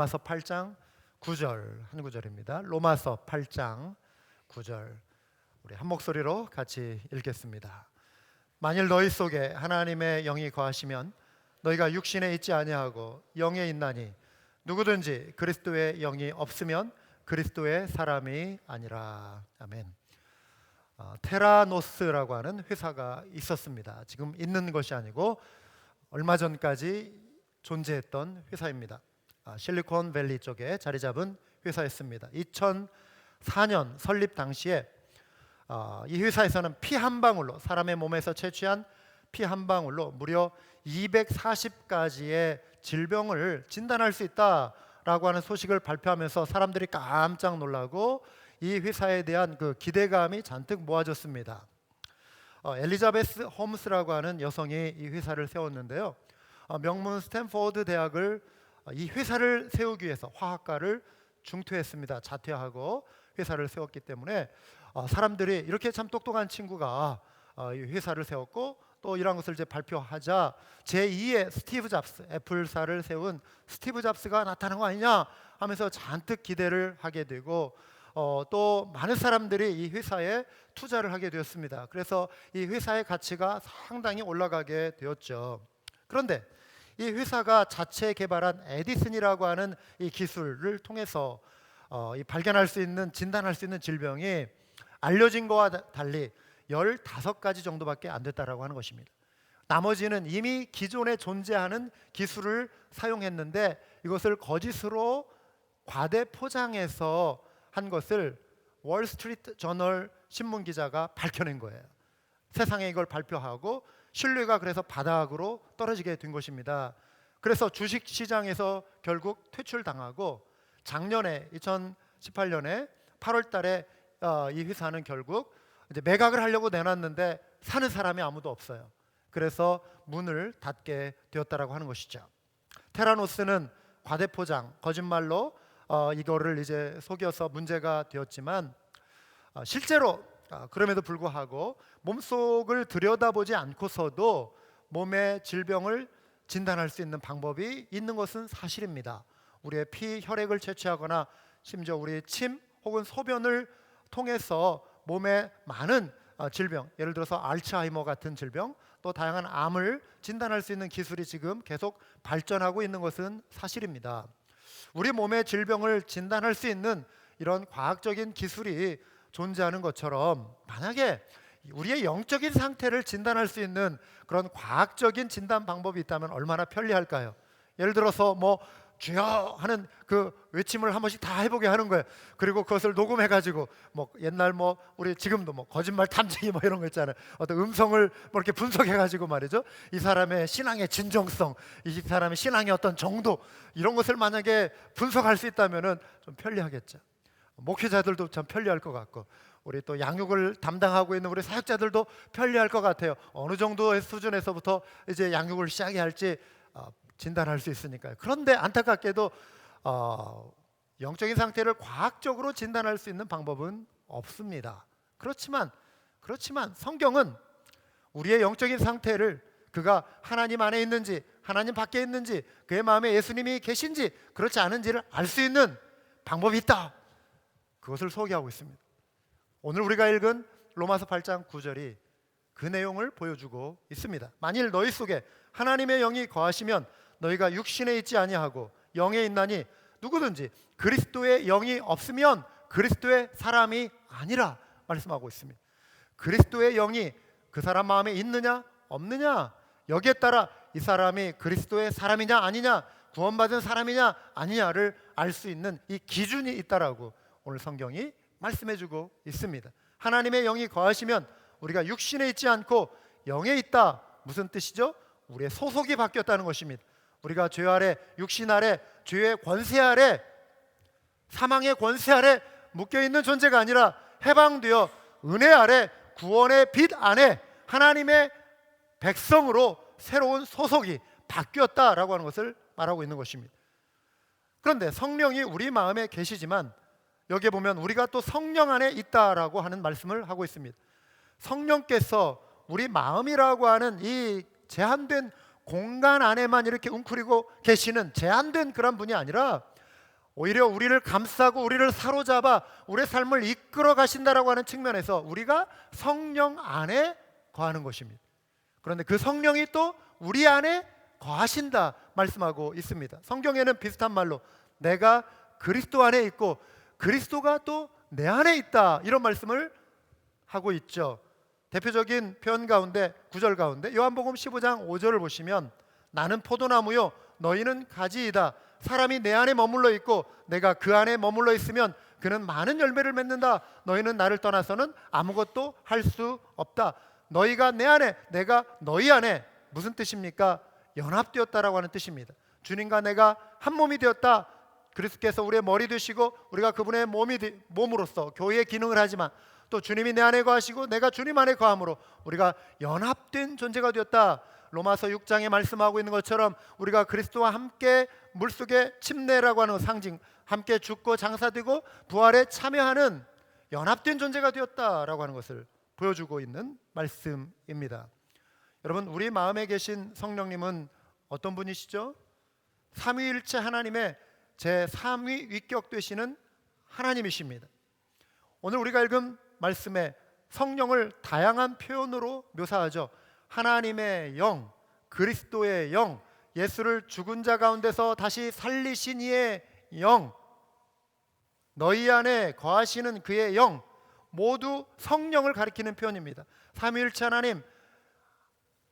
로마서 8장 9절 한 구절입니다. 로마서 8장 9절 우리 한 목소리로 같이 읽겠습니다. 만일 너희 속에 하나님의 영이 거하시면 너희가 육신에 있지 아니하고 영에 있나니 누구든지 그리스도의 영이 없으면 그리스도의 사람이 아니라. 아멘. 테라노스라고 하는 회사가 있었습니다. 지금 있는 것이 아니고 얼마 전까지 존재했던 회사입니다. 실리콘밸리 쪽에 자리 잡은 회사였습니다. 2004년 설립 당시에 이 회사에서는 피 한 방울로, 사람의 몸에서 채취한 피 한 방울로 무려 240가지의 질병을 진단할 수 있다라고 하는 소식을 발표하면서 사람들이 깜짝 놀라고 이 회사에 대한 그 기대감이 잔뜩 모아졌습니다. 엘리자베스 홈스라고 하는 여성이 이 회사를 세웠는데요. 명문 스탠포드 대학을 이 회사를 세우기 위해서 화학과를 중퇴했습니다. 자퇴하고 회사를 세웠기 때문에 사람들이 이렇게 참 똑똑한 친구가 이 회사를 세웠고 또 이런 것을 이제 발표하자 제2의 스티브 잡스, 애플사를 세운 스티브 잡스가 나타난 거 아니냐 하면서 잔뜩 기대를 하게 되고 또 많은 사람들이 이 회사에 투자를 하게 되었습니다. 그래서 이 회사의 가치가 상당히 올라가게 되었죠. 그런데 이 회사가 자체 개발한 에디슨이라고 하는 이 기술을 통해서 이 발견할 수 있는, 진단할 수 있는 질병이 알려진 것과 달리 15가지 정도밖에 안 됐다라고 하는 것입니다. 나머지는 이미 기존에 존재하는 기술을 사용했는데 이것을 거짓으로 과대 포장해서 한 것을 월스트리트 저널 신문 기자가 밝혀낸 거예요. 세상에 이걸 발표하고 신뢰가 그래서 바닥으로 떨어지게 된 것입니다. 그래서 주식 시장에서 결국 퇴출당하고 작년에 2018년에 8월 달에 이 회사는 결국 이제 매각을 하려고 내놨는데 사는 사람이 아무도 없어요. 그래서 문을 닫게 되었다라고 하는 것이죠. 테라노스는 과대포장, 거짓말로 이거를 이제 속여서 문제가 되었지만 실제로 그럼에도 불구하고 몸속을 들여다보지 않고서도 몸의 질병을 진단할 수 있는 방법이 있는 것은 사실입니다. 우리의 피, 혈액을 채취하거나 심지어 우리의 침 혹은 소변을 통해서 몸의 많은 질병, 예를 들어서 알츠하이머 같은 질병, 또 다양한 암을 진단할 수 있는 기술이 지금 계속 발전하고 있는 것은 사실입니다. 우리 몸의 질병을 진단할 수 있는 이런 과학적인 기술이 존재하는 것처럼 만약에 우리의 영적인 상태를 진단할 수 있는 그런 과학적인 진단 방법이 있다면 얼마나 편리할까요? 예를 들어서 뭐 주여 하는 그 외침을 한 번씩 다 해보게 하는 거예요. 그리고 그것을 녹음해가지고 뭐 옛날 뭐 우리 지금도 뭐 거짓말 탐지기 뭐 이런 거 있잖아요. 어떤 음성을 뭐 이렇게 분석해가지고 말이죠. 이 사람의 신앙의 진정성, 이 사람의 신앙의 어떤 정도 이런 것을 만약에 분석할 수 있다면은 좀 편리하겠죠. 목회자들도 참 편리할 것 같고 우리 또 양육을 담당하고 있는 우리 사역자들도 편리할 것 같아요. 어느 정도의 수준에서부터 이제 양육을 시작해야 할지 진단할 수 있으니까요. 그런데 안타깝게도 영적인 상태를 과학적으로 진단할 수 있는 방법은 없습니다. 그렇지만 성경은 우리의 영적인 상태를 그가 하나님 안에 있는지 하나님 밖에 있는지 그의 마음에 예수님이 계신지 그렇지 않은지를 알 수 있는 방법이 있다. 그것을 소개하고 있습니다. 오늘 우리가 읽은 로마서 8장 9절이 그 내용을 보여주고 있습니다. 만일 너희 속에 하나님의 영이 거하시면 너희가 육신에 있지 아니하고 영에 있나니 누구든지 그리스도의 영이 없으면 그리스도의 사람이 아니라 말씀하고 있습니다. 그리스도의 영이 그 사람 마음에 있느냐 없느냐 여기에 따라 이 사람이 그리스도의 사람이냐 아니냐 구원받은 사람이냐 아니냐를 알 수 있는 이 기준이 있다라고 오늘 성경이 말씀해주고 있습니다. 하나님의 영이 거하시면 우리가 육신에 있지 않고 영에 있다. 무슨 뜻이죠? 우리의 소속이 바뀌었다는 것입니다. 우리가 죄 아래, 육신 아래, 죄의 권세 아래, 사망의 권세 아래 묶여있는 존재가 아니라 해방되어 은혜 아래, 구원의 빛 안에 하나님의 백성으로 새로운 소속이 바뀌었다라고 하는 것을 말하고 있는 것입니다. 그런데 성령이 우리 마음에 계시지만 여기에 보면 우리가 또 성령 안에 있다라고 하는 말씀을 하고 있습니다. 성령께서 우리 마음이라고 하는 이 제한된 공간 안에만 이렇게 웅크리고 계시는 제한된 그런 분이 아니라 오히려 우리를 감싸고 우리를 사로잡아 우리의 삶을 이끌어 가신다라고 하는 측면에서 우리가 성령 안에 거하는 것입니다. 그런데 그 성령이 또 우리 안에 거하신다 말씀하고 있습니다. 성경에는 비슷한 말로 내가 그리스도 안에 있고 그리스도가 또 내 안에 있다, 이런 말씀을 하고 있죠. 대표적인 표현 가운데, 구절 가운데 요한복음 15장 5절을 보시면 나는 포도나무요 너희는 가지이다. 사람이 내 안에 머물러 있고 내가 그 안에 머물러 있으면 그는 많은 열매를 맺는다. 너희는 나를 떠나서는 아무것도 할 수 없다. 너희가 내 안에, 내가 너희 안에, 무슨 뜻입니까? 연합되었다라고 하는 뜻입니다. 주님과 내가 한 몸이 되었다. 그리스도께서 우리의 머리 되시고 우리가 그분의 몸으로서 교회의 기능을 하지만 또 주님이 내 안에 거하시고 내가 주님 안에 거함으로 우리가 연합된 존재가 되었다. 로마서 6장에 말씀하고 있는 것처럼 우리가 그리스도와 함께 물속에 침례라고 하는 상징, 함께 죽고 장사되고 부활에 참여하는 연합된 존재가 되었다라고 하는 것을 보여주고 있는 말씀입니다. 여러분, 우리 마음에 계신 성령님은 어떤 분이시죠? 삼위일체 하나님의 제3위 위격 되시는 하나님이십니다. 오늘 우리가 읽은 말씀에 성령을 다양한 표현으로 묘사하죠. 하나님의 영, 그리스도의 영, 예수를 죽은 자 가운데서 다시 살리신 이의 영, 너희 안에 거하시는 그의 영, 모두 성령을 가리키는 표현입니다. 삼위일체 하나님,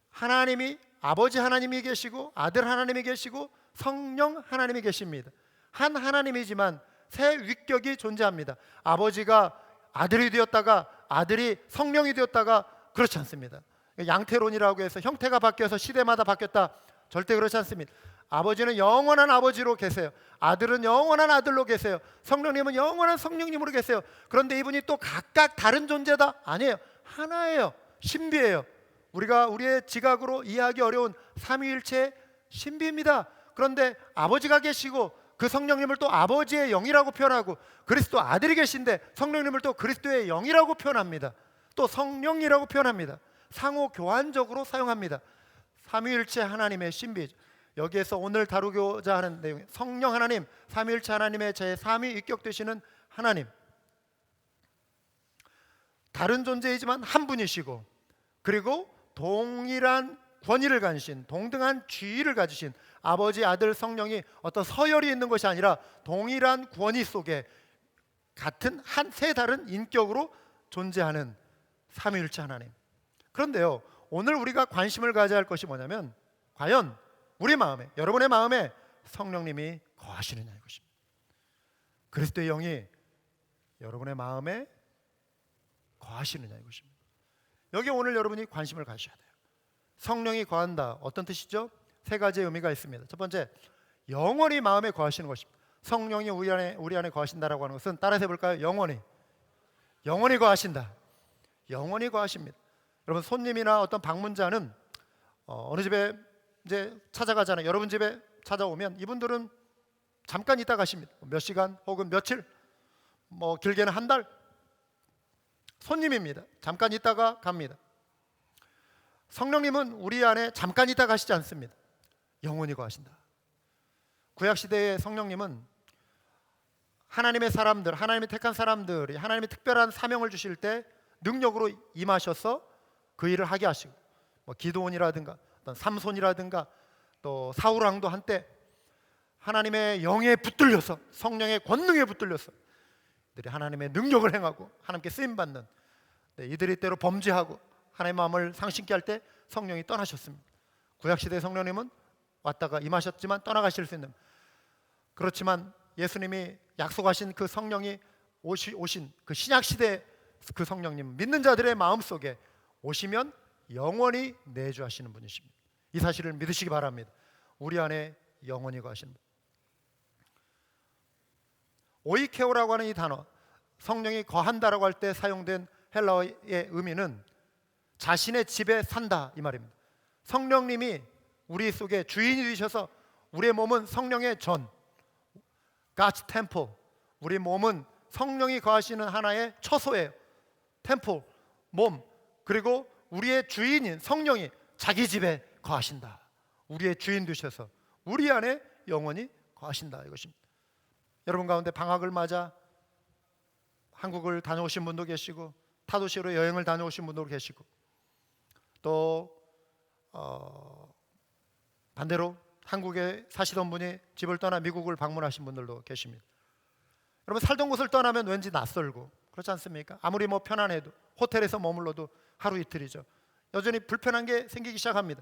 하나님이 아버지 하나님이 계시고 아들 하나님이 계시고 성령 하나님이 계십니다. 한 하나님이지만 세 위격이 존재합니다. 아버지가 아들이 되었다가 아들이 성령이 되었다가 그렇지 않습니다. 양태론이라고 해서 형태가 바뀌어서 시대마다 바뀌었다, 절대 그렇지 않습니다. 아버지는 영원한 아버지로 계세요. 아들은 영원한 아들로 계세요. 성령님은 영원한 성령님으로 계세요. 그런데 이분이 또 각각 다른 존재다? 아니에요. 하나예요. 신비예요. 우리가 우리의 지각으로 이해하기 어려운 삼위일체의 신비입니다. 그런데 아버지가 계시고 그 성령님을 또 아버지의 영이라고 표현하고 그리스도 아들이 계신데 성령님을 또 그리스도의 영이라고 표현합니다. 또 성령이라고 표현합니다. 상호 교환적으로 사용합니다. 삼위일체 하나님의 신비, 여기에서 오늘 다루고자 하는 내용, 성령 하나님, 삼위일체 하나님의 제3위 위격 되시는 하나님, 다른 존재이지만 한 분이시고 그리고 동일한 권위를 가지신, 동등한 지위를 가지신 아버지, 아들, 성령이 어떤 서열이 있는 것이 아니라 동일한 권위 속에 같은 세 다른 인격으로 존재하는 삼위일체 하나님. 그런데요, 오늘 우리가 관심을 가져야 할 것이 뭐냐면 과연 우리 마음에, 여러분의 마음에 성령님이 거하시느냐 이것입니다. 그리스도의 영이 여러분의 마음에 거하시느냐 이것입니다. 여기 오늘 여러분이 관심을 가셔야 돼요. 성령이 거한다, 어떤 뜻이죠? 세 가지의 의미가 있습니다. 첫 번째, 영원히 마음에 거하시는 것입니다. 성령이 우리 안에 거하신다라고 하는 것은 따라서 해볼까요? 영원히 거하신다. 영원히 거하십니다. 여러분, 손님이나 어떤 방문자는 어느 집에 이제 찾아가잖아요. 여러분 집에 찾아오면 이분들은 잠깐 있다 가십니다. 몇 시간 혹은 며칠, 뭐 길게는 한 달. 손님입니다. 잠깐 있다가 갑니다. 성령님은 우리 안에 잠깐 있다 가시지 않습니다. 영원히 거하신다. 구약시대의 성령님은 하나님의 사람들, 하나님이 택한 사람들이 하나님이 특별한 사명을 주실 때 능력으로 임하셔서 그 일을 하게 하시고, 뭐 기드온이라든가 어떤 삼손이라든가 또 사울왕도 한때 하나님의 영에 붙들려서, 성령의 권능에 붙들려서 이들이 하나님의 능력을 행하고 하나님께 쓰임받는, 이들이 때로 범죄하고 하나님의 마음을 상심케 할 때 성령이 떠나셨습니다. 구약시대의 성령님은 왔다가 임하셨지만 떠나가실 수 있는, 그렇지만 예수님이 약속하신 그 성령이 오신 그 신약시대 그 성령님, 믿는 자들의 마음속에 오시면 영원히 내주하시는 분이십니다. 이 사실을 믿으시기 바랍니다. 우리 안에 영원히 거하시는 분. 오이케오라고 하는 이 단어, 성령이 거한다라고 할 때 사용된 헬라어의 의미는 자신의 집에 산다 이 말입니다. 성령님이 우리 속에 주인이 되셔서 우리의 몸은 성령의 전, God's temple, 우리 몸은 성령이 거하시는 하나의 처소예요. 템플, 몸, 그리고 우리의 주인인 성령이 자기 집에 거하신다. 우리의 주인 되셔서 우리 안에 영원히 거하신다 이것입니다. 여러분 가운데 방학을 맞아 한국을 다녀오신 분도 계시고 타도시로 여행을 다녀오신 분도 계시고 또 반대로 한국에 사시던 분이 집을 떠나 미국을 방문하신 분들도 계십니다. 여러분 살던 곳을 떠나면 왠지 낯설고 그렇지 않습니까? 아무리 뭐 편안해도 호텔에서 머물러도 하루 이틀이죠. 여전히 불편한 게 생기기 시작합니다.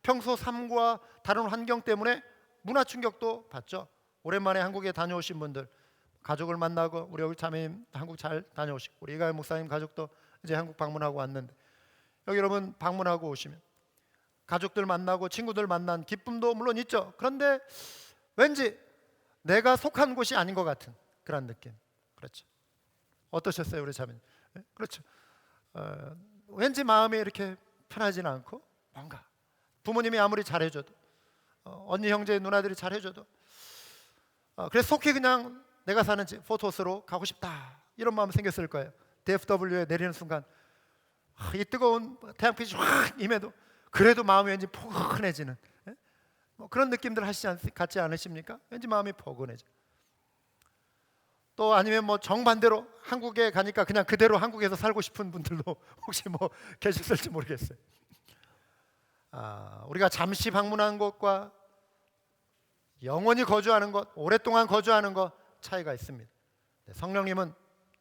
평소 삶과 다른 환경 때문에 문화 충격도 받죠. 오랜만에 한국에 다녀오신 분들, 가족을 만나고 우리 여기 자매님 한국 잘 다녀오시고 우리 이가연 목사님 가족도 이제 한국 방문하고 왔는데 여기 여러분 방문하고 오시면 가족들 만나고 친구들 만난 기쁨도 물론 있죠. 그런데 왠지 내가 속한 곳이 아닌 것 같은 그런 느낌. 그렇죠. 어떠셨어요, 우리 자매님? 그렇죠. 왠지 마음이 이렇게 편하지는 않고 뭔가 부모님이 아무리 잘해줘도 언니 형제 누나들이 잘해줘도 그래서 속히 그냥 내가 사는 집 포토스로 가고 싶다 이런 마음이 생겼을 거예요. DFW에 내리는 순간 이 뜨거운 태양빛이 확 임해도 그래도 마음이 왠지 포근해지는 뭐 그런 느낌들 같지 않으십니까? 왠지 마음이 포근해져. 또 아니면 뭐 정반대로 한국에 가니까 그냥 그대로 한국에서 살고 싶은 분들도 혹시 뭐 계셨을지 모르겠어요. 우리가 잠시 방문한 곳과 영원히 거주하는 것, 오랫동안 거주하는 것 차이가 있습니다. 성령님은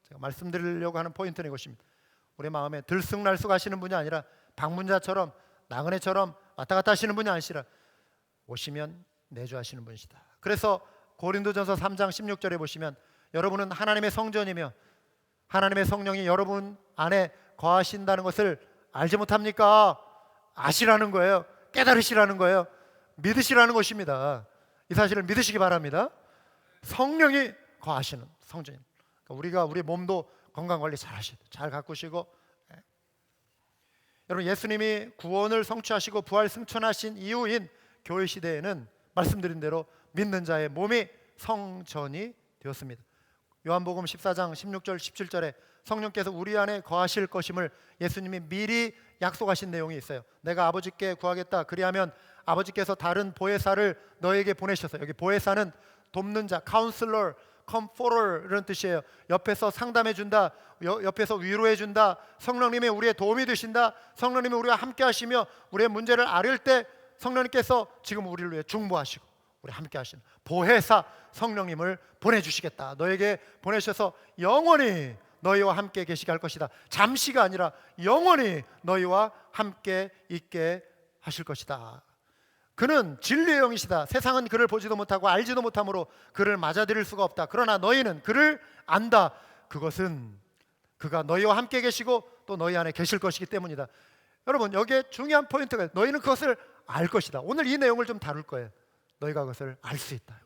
제가 말씀드리려고 하는 포인트는 이것입니다. 우리 마음에 들쑥날쑥 하시는 분이 아니라 방문자처럼 나그네처럼 왔다 갔다 하시는 분이 아니시라 오시면 내주하시는 분이시다. 그래서 고린도전서 3장 16절에 보시면 여러분은 하나님의 성전이며 하나님의 성령이 여러분 안에 거하신다는 것을 알지 못합니까? 아시라는 거예요. 깨달으시라는 거예요. 믿으시라는 것입니다. 이 사실을 믿으시기 바랍니다. 성령이 거하시는 성전입니다. 그러니까 우리가 우리 몸도 건강관리 잘 하시고 잘 가꾸시고 여러분 예수님이 구원을 성취하시고 부활 승천하신 이후인 교회 시대에는 말씀드린 대로 믿는 자의 몸이 성전이 되었습니다. 요한복음 14장 16절 17절에 성령께서 우리 안에 거하실 것임을 예수님이 미리 약속하신 내용이 있어요. 내가 아버지께 구하겠다 그리하면 아버지께서 다른 보혜사를 너에게 보내셔서 여기 보혜사는 돕는 자, 카운슬러, 컴포터 이런 뜻이에요. 옆에서 상담해 준다, 옆에서 위로해 준다. 성령님이 우리의 도움이 되신다. 성령님이 우리와 함께 하시며 우리의 문제를 앓을 때 성령님께서 지금 우리를 위해 중보하시고 우리 함께 하시는 보혜사 성령님을 보내주시겠다. 너에게 보내셔서 영원히 너희와 함께 계시게 할 것이다. 잠시가 아니라 영원히 너희와 함께 있게 하실 것이다. 그는 진리의 영이시다. 세상은 그를 보지도 못하고 알지도 못하므로 그를 맞아들일 수가 없다. 그러나 너희는 그를 안다. 그것은 그가 너희와 함께 계시고 또 너희 안에 계실 것이기 때문이다. 여러분 여기에 중요한 포인트가 있어요. 너희는 그것을 알 것이다. 오늘 이 내용을 좀 다룰 거예요. 너희가 그것을 알 수 있다.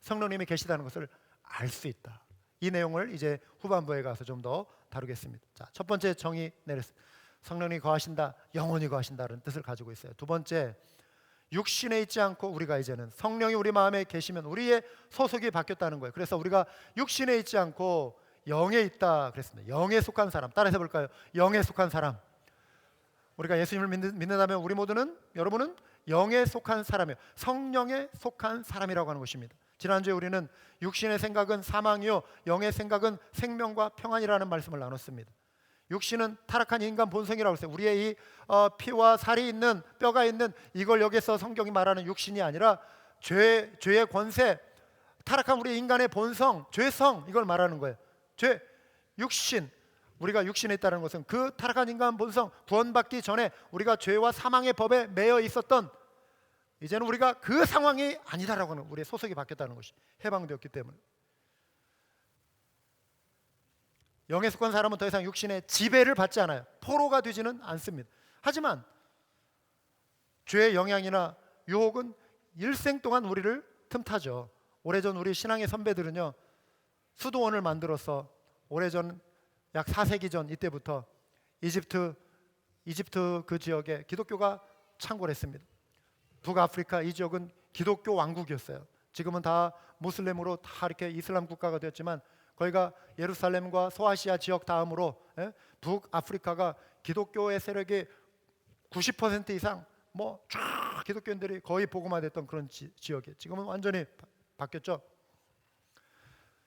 성령님이 계시다는 것을 알 수 있다. 이 내용을 이제 후반부에 가서 좀 더 다루겠습니다. 자, 첫 번째 정의 내렸습니다. 성령이 거하신다, 영원히 거하신다는 뜻을 가지고 있어요. 두 번째, 육신에 있지 않고 우리가 이제는 성령이 우리 마음에 계시면 우리의 소속이 바뀌었다는 거예요. 그래서 우리가 육신에 있지 않고 영에 있다 그랬습니다. 영에 속한 사람, 따라서 볼까요? 영에 속한 사람. 우리가 예수님을 믿는다면 우리 모두는, 여러분은 영에 속한 사람이에요. 성령에 속한 사람이라고 하는 것입니다. 지난주에 우리는 육신의 생각은 사망이요 영의 생각은 생명과 평안이라는 말씀을 나눴습니다. 육신은 타락한 인간 본성이라고 했어요. 우리의 이 피와 살이 있는, 뼈가 있는, 이걸 여기서 성경이 말하는 육신이 아니라 죄의 권세, 타락한 우리 인간의 본성, 죄성, 이걸 말하는 거예요. 육신, 우리가 육신에 있다는 것은 그 타락한 인간 본성, 구원받기 전에 우리가 죄와 사망의 법에 매여 있었던, 이제는 우리가 그 상황이 아니다라고 하는, 우리의 소속이 바뀌었다는 것이 해방되었기 때문에. 영에 속한 사람은 더 이상 육신의 지배를 받지 않아요. 포로가 되지는 않습니다. 하지만 죄의 영향이나 유혹은 일생 동안 우리를 틈타죠. 오래전 우리 신앙의 선배들은요, 수도원을 만들어서 오래전 약 4세기 전 이때부터 이집트 그 지역에 기독교가 창궐했습니다. 북아프리카 이 지역은 기독교 왕국이었어요. 지금은 다 무슬림으로 다 이렇게 이슬람 국가가 되었지만 거기가 예루살렘과 소아시아 지역 다음으로 북아프리카가 기독교의 세력이 90% 이상 쫙 기독교인들이 거의 복음화됐던 그런 지역이에요. 지금은 완전히 바뀌었죠.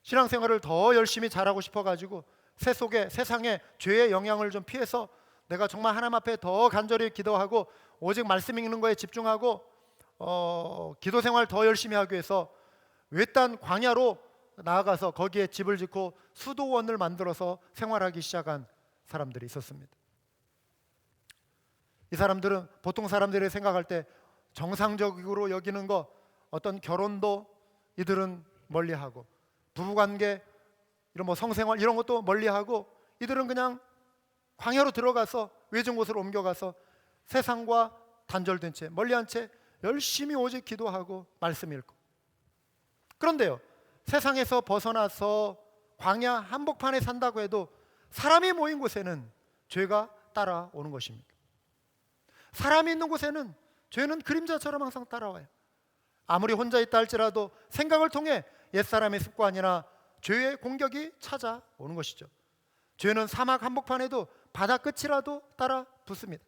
신앙생활을 더 열심히 잘하고 싶어가지고 세상에 죄의 영향을 좀 피해서 내가 정말 하나님 앞에 더 간절히 기도하고 오직 말씀 읽는 거에 집중하고 기도 생활 더 열심히 하기 위해서 외딴 광야로 나아가서 거기에 집을 짓고 수도원을 만들어서 생활하기 시작한 사람들이 있었습니다. 이 사람들은 보통 사람들이 생각할 때 정상적으로 여기는 거, 어떤 결혼도 이들은 멀리하고, 부부관계 이런 뭐 성생활 이런 것도 멀리하고, 이들은 그냥 광야로 들어가서 외진 곳으로 옮겨가서 세상과 단절된 채 멀리한 채 열심히 오직 기도하고 말씀 읽고. 그런데요, 세상에서 벗어나서 광야 한복판에 산다고 해도 사람이 모인 곳에는 죄가 따라오는 것입니다. 사람이 있는 곳에는 죄는 그림자처럼 항상 따라와요. 아무리 혼자 있다 할지라도 생각을 통해 옛사람의 습관이나 죄의 공격이 찾아오는 것이죠. 죄는 사막 한복판에도 바다 끝이라도 따라 붙습니다.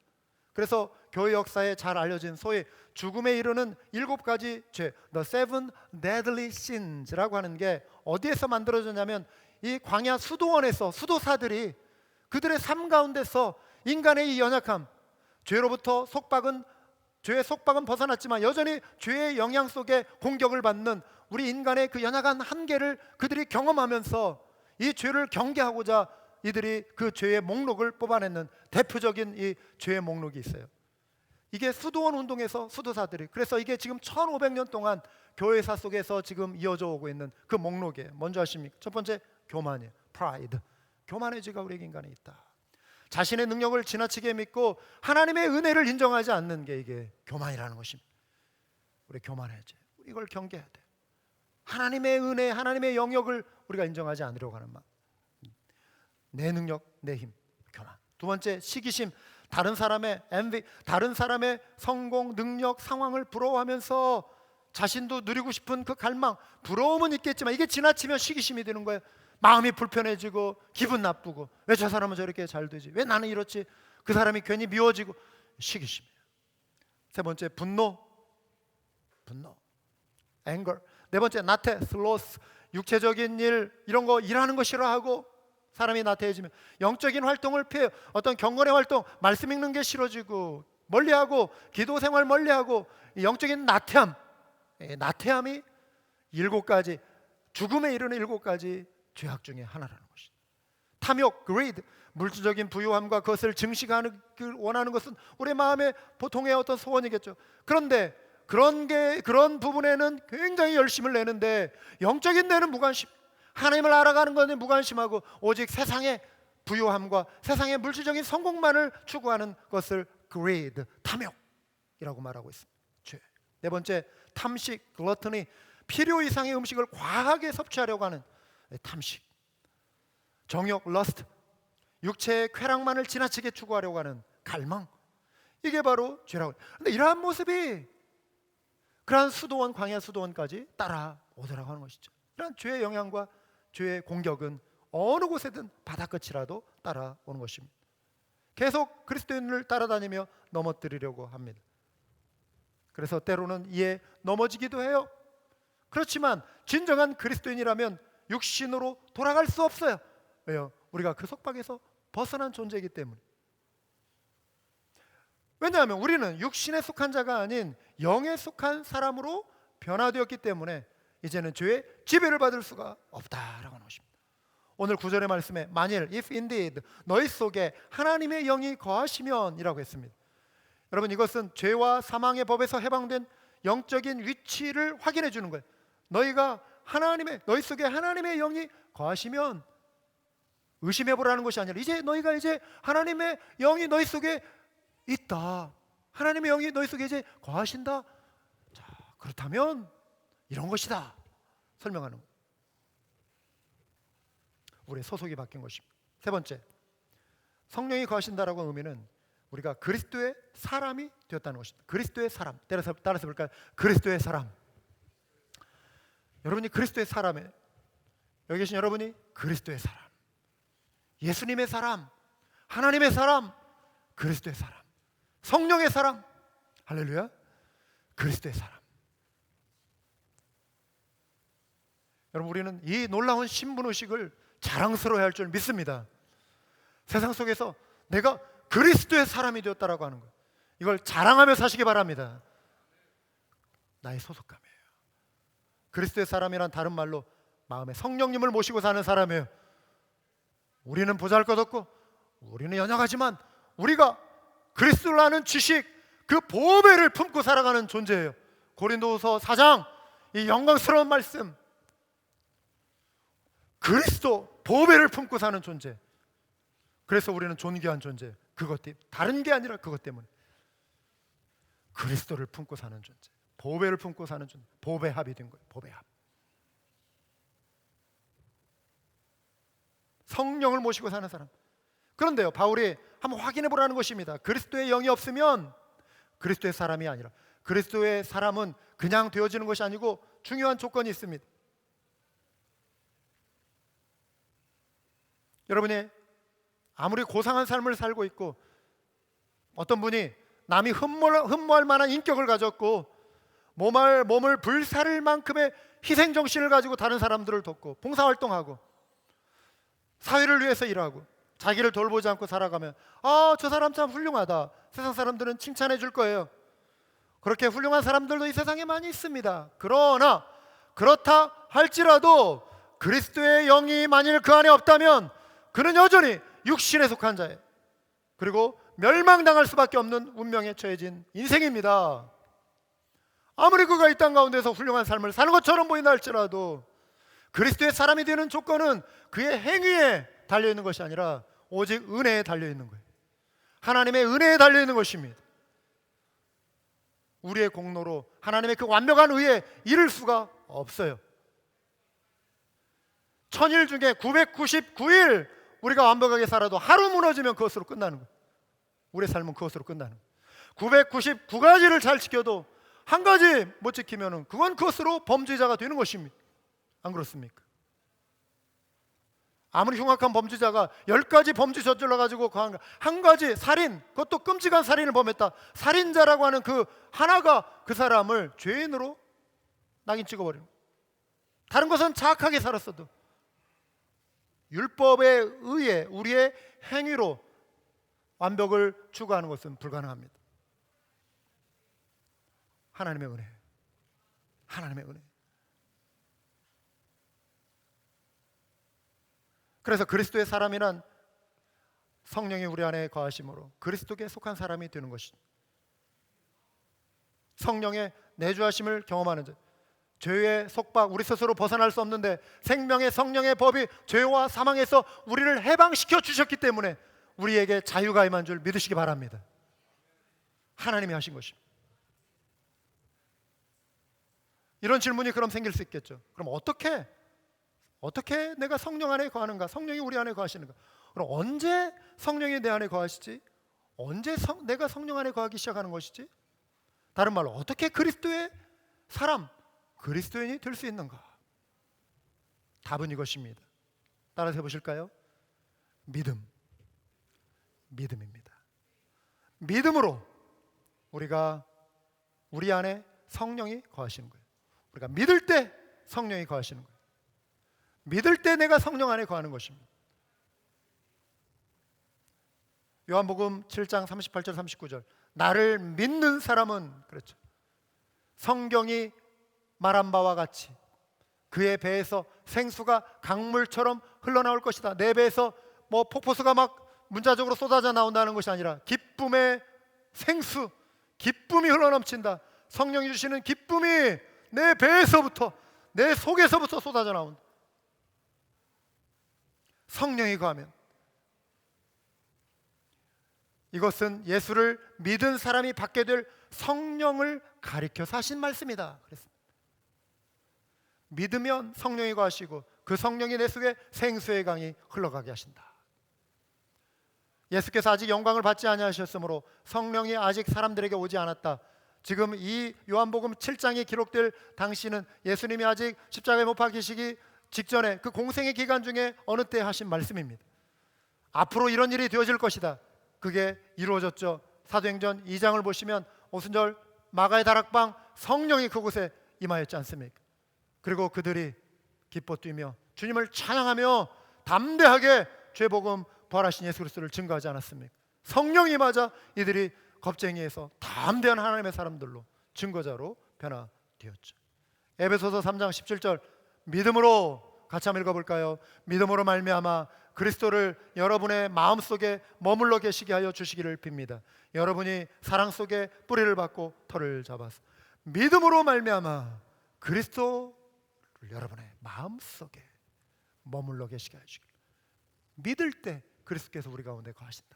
그래서 교회 역사에 잘 알려진 소위 죽음에 이르는 7가지 죄, The Seven Deadly Sins라고 하는 게 어디에서 만들어졌냐면 이 광야 수도원에서 수도사들이 그들의 삶 가운데서 인간의 이 연약함, 죄로부터 죄의 속박은 벗어났지만 여전히 죄의 영향 속에 공격을 받는 우리 인간의 그 연약한 한계를 그들이 경험하면서 이 죄를 경계하고자 이들이 그 죄의 목록을 뽑아내는 대표적인 이 죄의 목록이 있어요. 이게 수도원 운동에서 수도사들이, 그래서 이게 지금 1500년 동안 교회사 속에서 지금 이어져 오고 있는 그 목록이에요. 뭔지 아십니까? 첫 번째, 교만이에요. 프라이드. 교만의 죄가 우리 인간에 있다. 자신의 능력을 지나치게 믿고 하나님의 은혜를 인정하지 않는 게 이게 교만이라는 것입니다. 우리 교만해야지. 이걸 경계해야 돼. 하나님의 은혜, 하나님의 영역을 우리가 인정하지 않으려고 하는 마음. 내 능력, 내 힘, 교만. 두 번째, 시기심. 다른 사람의 envy, 다른 사람의 성공, 능력, 상황을 부러워하면서 자신도 누리고 싶은 그 갈망, 부러움은 있겠지만 이게 지나치면 시기심이 되는 거예요. 마음이 불편해지고 기분 나쁘고, 왜 저 사람은 저렇게 잘 되지? 왜 나는 이렇지? 그 사람이 괜히 미워지고, 시기심이에요. 세 번째, 분노, anger. 네 번째, 나태, sloth. 육체적인 일, 이런 거 일하는 거 싫어하고 사람이 나태해지면 영적인 활동을 피해요. 어떤 경건의 활동, 말씀 읽는 게 싫어지고 멀리하고, 기도 생활 멀리하고, 영적인 나태함, 나태함이 7가지, 죽음에 이르는 7가지 죄악 중에 하나라는 것이죠. 탐욕, greed. 물질적인 부유함과 그것을 증식하는 원하는 것은 우리 마음의 보통의 어떤 소원이겠죠. 그런데 그런 부분에는 굉장히 열심을 내는데 영적인 데는 무관심, 하나님을 알아가는 것에 무관심하고 오직 세상의 부유함과 세상의 물질적인 성공만을 추구하는 것을 greed, 탐욕이라고 말하고 있습니다. 죄. 네 번째, 탐식, gluttony. 필요 이상의 음식을 과하게 섭취하려고 하는 탐식. 정욕, lust. 육체의 쾌락만을 지나치게 추구하려고 하는 갈망. 이게 바로 죄라고. 근데 이러한 모습이 그러한 수도원, 광야 수도원까지 따라오더라고 하는 것이죠. 이런 죄의 영향과 죄의 공격은 어느 곳에든 바다끝이라도 따라오는 것입니다. 계속 그리스도인을 따라다니며 넘어뜨리려고 합니다. 그래서 때로는 이에 넘어지기도 해요. 그렇지만 진정한 그리스도인이라면 육신으로 돌아갈 수 없어요. 왜요? 우리가 그 속박에서 벗어난 존재이기 때문에. 왜냐하면 우리는 육신에 속한 자가 아닌 영에 속한 사람으로 변화되었기 때문에 이제는 죄의 지배를 받을 수가 없다라고 하는 것입니다. 오늘 9절의 말씀에 만일 if indeed 너희 속에 하나님의 영이 거하시면 이라고 했습니다. 여러분, 이것은 죄와 사망의 법에서 해방된 영적인 위치를 확인해 주는 거예요. 너희 속에 하나님의 영이 거하시면, 의심해 보라는 것이 아니라 너희가 이제 하나님의 영이 너희 속에 있다, 하나님의 영이 너희 속에 이제 거하신다. 자, 그렇다면 이런 것이다 설명하는 거예요. 우리의 소속이 바뀐 것입니다. 세 번째, 성령이 거하신다라고 하는 의미는 우리가 그리스도의 사람이 되었다는 것입니다. 그리스도의 사람. 따라서 볼까요? 그리스도의 사람. 여러분이 그리스도의 사람이에요. 여기 계신 여러분이 그리스도의 사람, 예수님의 사람, 하나님의 사람, 그리스도의 사람, 성령의 사람. 할렐루야. 그리스도의 사람. 여러분, 우리는 이 놀라운 신분의식을 자랑스러워야 할 줄 믿습니다. 세상 속에서 내가 그리스도의 사람이 되었다라고 하는 것, 이걸 자랑하며 사시기 바랍니다. 나의 소속감이에요. 그리스도의 사람이란 다른 말로 마음에 성령님을 모시고 사는 사람이에요. 우리는 보잘것없고 우리는 연약하지만 우리가 그리스도를 아는 지식, 그 보배를 품고 살아가는 존재예요. 고린도후서 4장 이 영광스러운 말씀, 그리스도 보배를 품고 사는 존재. 그래서 우리는 존귀한 존재. 그것 때문에, 다른 게 아니라 그것 때문에 그리스도를 품고 사는 존재, 보배를 품고 사는 존재. 보배합이 된 거예요. 보배합. 성령을 모시고 사는 사람. 그런데요, 바울이 한번 확인해 보라는 것입니다. 그리스도의 영이 없으면 그리스도의 사람이 아니라, 그리스도의 사람은 그냥 되어지는 것이 아니고 중요한 조건이 있습니다. 여러분이 아무리 고상한 삶을 살고 있고, 어떤 분이 남이 흠모할 만한 인격을 가졌고 몸을 불사를 만큼의 희생정신을 가지고 다른 사람들을 돕고 봉사활동하고 사회를 위해서 일하고 자기를 돌보지 않고 살아가면, 저 사람 참 훌륭하다, 세상 사람들은 칭찬해 줄 거예요. 그렇게 훌륭한 사람들도 이 세상에 많이 있습니다. 그러나 그렇다 할지라도 그리스도의 영이 만일 그 안에 없다면 그는 여전히 육신에 속한 자예요. 그리고 멸망당할 수밖에 없는 운명에 처해진 인생입니다. 아무리 그가 이 땅 가운데서 훌륭한 삶을 사는 것처럼 보인다 할지라도 그리스도의 사람이 되는 조건은 그의 행위에 달려있는 것이 아니라 오직 은혜에 달려있는 거예요. 하나님의 은혜에 달려있는 것입니다. 우리의 공로로 하나님의 그 완벽한 의에 이를 수가 없어요. 1000일 중에 999일 우리가 완벽하게 살아도 하루 무너지면 그것으로 끝나는 거예요. 우리의 삶은 그것으로 끝나는 거예요. 999가지를 잘 지켜도 한 가지 못 지키면 그건 그것으로 범죄자가 되는 것입니다. 안 그렇습니까? 아무리 흉악한 범죄자가 10가지 범죄 저질러가지고 한 가지 살인, 그것도 끔찍한 살인을 범했다, 살인자라고 하는 그 하나가 그 사람을 죄인으로 낙인 찍어버리는 거예요. 다른 것은 착하게 살았어도 율법에 의해 우리의 행위로 완벽을 추구하는 것은 불가능합니다. 하나님의 은혜, 하나님의 은혜. 그래서 그리스도의 사람이란 성령이 우리 안에 거하심으로 그리스도께 속한 사람이 되는 것이죠. 성령의 내주하심을 경험하는 자, 죄의 속박, 우리 스스로 벗어날 수 없는데 생명의 성령의 법이 죄와 사망에서 우리를 해방시켜 주셨기 때문에 우리에게 자유가 임한 줄 믿으시기 바랍니다. 하나님이 하신 것입니다. 이런 질문이 그럼 생길 수 있겠죠. 그럼 어떻게 내가 성령 안에 거하는가? 성령이 우리 안에 거하시는가? 그럼 언제 성령이 내 안에 거하시지? 언제 내가 성령 안에 거하기 시작하는 것이지? 다른 말로 어떻게 그리스도의 사람, 그리스도인이 될 수 있는가? 답은 이것입니다. 따라서 해보실까요? 믿음입니다. 믿음으로 우리 안에 성령이 거하시는 거예요. 우리가 믿을 때 성령이 거하시는 거예요. 믿을 때 내가 성령 안에 거하는 것입니다. 요한복음 7장 38절 39절, 나를 믿는 사람은, 그렇죠, 성경이 말한 바와 같이 그의 배에서 생수가 강물처럼 흘러나올 것이다. 내 배에서 폭포수가 막 문자적으로 쏟아져 나온다는 것이 아니라 기쁨의 생수, 기쁨이 흘러넘친다. 성령이 주시는 기쁨이 내 배에서부터, 내 속에서부터 쏟아져 나온다. 성령이 거하면, 이것은 예수를 믿은 사람이 받게 될 성령을 가리켜서 하신 말씀이다. 그랬습니다. 믿으면 성령이 거하시고 그 성령이 내 속에 생수의 강이 흘러가게 하신다. 예수께서 아직 영광을 받지 아니하셨으므로 성령이 아직 사람들에게 오지 않았다. 지금 이 요한복음 7장이 기록될 당시는 예수님이 아직 십자가에 못 박히시기 직전에 그 공생의 기간 중에 어느 때 하신 말씀입니다. 앞으로 이런 일이 되어질 것이다. 그게 이루어졌죠. 사도행전 2장을 보시면 오순절 마가의 다락방 성령이 그곳에 임하였지 않습니까? 그리고 그들이 기뻐 뛰며 주님을 찬양하며 담대하게 죄복음 부활하신 예수 그리스도를 증거하지 않았습니까? 성령이 맞아 이들이 겁쟁이에서 담대한 하나님의 사람들로 증거자로 변화되었죠. 에베소서 3장 17절 믿음으로 같이 한번 읽어볼까요? 믿음으로 말미암아 그리스도를 여러분의 마음속에 머물러 계시게 하여 주시기를 빕니다. 여러분이 사랑 속에 뿌리를 받고 털을 잡아서 믿음으로 말미암아 그리스도를 여러분의 마음속에 머물러 계시게 하시기를. 믿을 때 그리스도께서 우리 가운데 거하신다.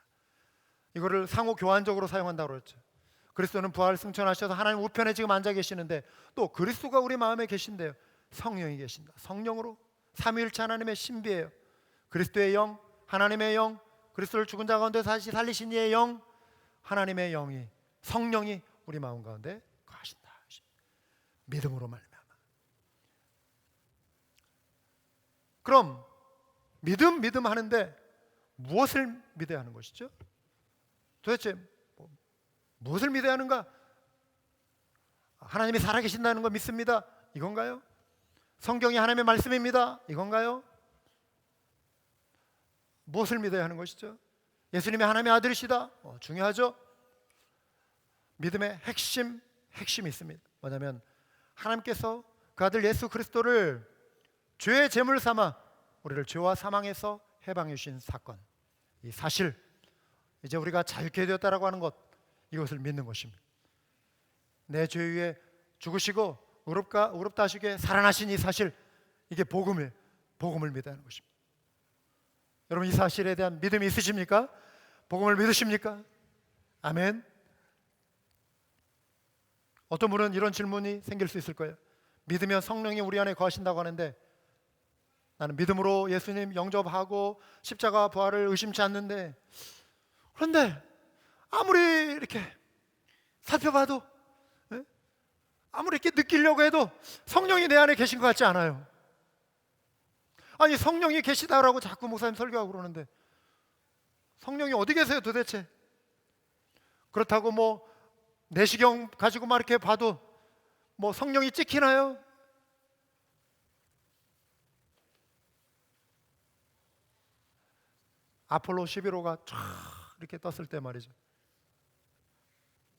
이거를 상호 교환적으로 사용한다고 그랬죠. 그리스도는 부활 승천하셔서 하나님 우편에 지금 앉아 계시는데 또 그리스도가 우리 마음에 계신데요. 성령이 계신다. 성령으로 삼위일체 하나님의 신비예요. 그리스도의 영, 하나님의 영, 그리스도를 죽은 자 가운데 다시 살리신 이의 영, 하나님의 영이 성령이 우리 마음 가운데 거하신다. 믿음으로 말미암아. 그럼 믿음 하는데 무엇을 믿어야 하는 것이죠? 도대체 무엇을 믿어야 하는가? 하나님이 살아계신다는 거 믿습니다. 이건가요? 성경이 하나님의 말씀입니다. 이건가요? 무엇을 믿어야 하는 것이죠? 예수님이 하나님의 아들이시다. 중요하죠. 믿음의 핵심이 있습니다. 뭐냐면 하나님께서 그 아들 예수 그리스도를 죄의 제물 삼아 우리를 죄와 사망에서 해방해 주신 사건, 이 사실, 이제 우리가 자유케 되었다라고 하는 것, 이것을 믿는 것입니다. 내 죄 위에 죽으시고 의롭다 하시게 살아나신 이 사실, 이게 복음을 믿어야 하는 것입니다. 여러분, 이 사실에 대한 믿음이 있으십니까? 복음을 믿으십니까? 아멘. 어떤 분은 이런 질문이 생길 수 있을 거예요. 믿으면 성령이 우리 안에 거하신다고 하는데 나는 믿음으로 예수님 영접하고 십자가 부활을 의심치 않는데, 그런데 아무리 이렇게 살펴봐도, 아무리 이렇게 느끼려고 해도 성령이 내 안에 계신 것 같지 않아요. 아니, 성령이 계시다라고 자꾸 목사님 설교하고 그러는데 성령이 어디 계세요 도대체? 그렇다고 뭐 내시경 가지고 막 이렇게 봐도 뭐 성령이 찍히나요? 아폴로 11호가 쫙 이렇게 떴을 때 말이죠.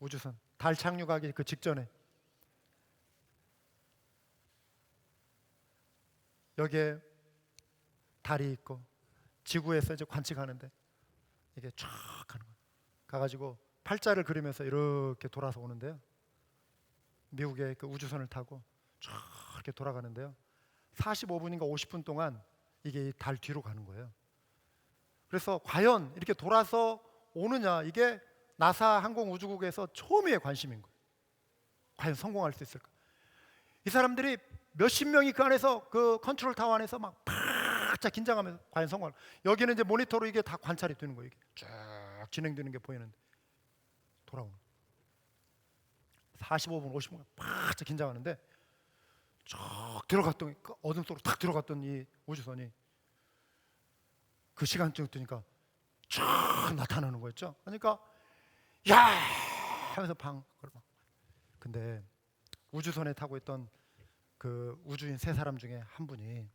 우주선 달 착륙하기 그 직전에 여기에 달이 있고 지구에서 이제 관측하는데 이게 쫙 가는 거예요. 가가지고 팔자를 그리면서 이렇게 돌아서 오는데요. 미국의 그 우주선을 타고 쫙 이렇게 돌아가는데요. 45분인가 50분 동안 이게 달 뒤로 가는 거예요. 그래서 과연 이렇게 돌아서 오느냐, 이게 나사 항공우주국에서 처음에 관심인 거예요. 과연 성공할 수 있을까? 이 사람들이 몇십 명이 그 안에서 그 컨트롤 타워 안에서 막 바짝 긴장하면서 과연 성공할. 여기는 이제 모니터로 이게 다 관찰이 되는 거예요. 이게 쭉 진행되는 게 보이는데 돌아오는. 45분, 50분 바짝 긴장하는데 쭉 들어갔던 어둠 속으로 탁 들어갔던 이 우주선이 그 시간쯤 뜨니까 쫙 나타나는 거였죠. 그러니까 야 하면서 방. 근데 우주선에 타고 있던 그 우주인 세 사람 중에 한 분이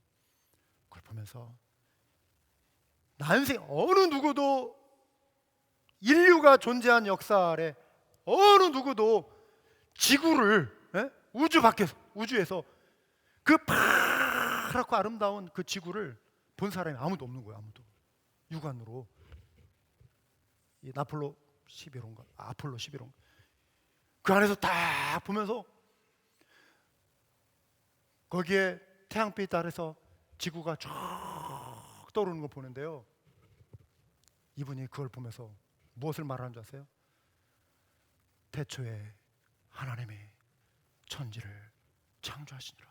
그걸 보면서 난생 어느 누구도 인류가 존재한 역사 아래 어느 누구도 지구를 우주 밖에서 우주에서 그 파랗고 아름다운 그 지구를 본 사람이 아무도 없는 거예요. 아무도 육안으로. 이 아폴로 11호인가? 아폴로 11호인가? 그 안에서 딱 보면서 거기에 태양빛 아래서 지구가 쭉 떠오르는 거 보는데요. 이분이 그걸 보면서 무엇을 말하는 줄 아세요? 태초에 하나님이 천지를 창조하시니라.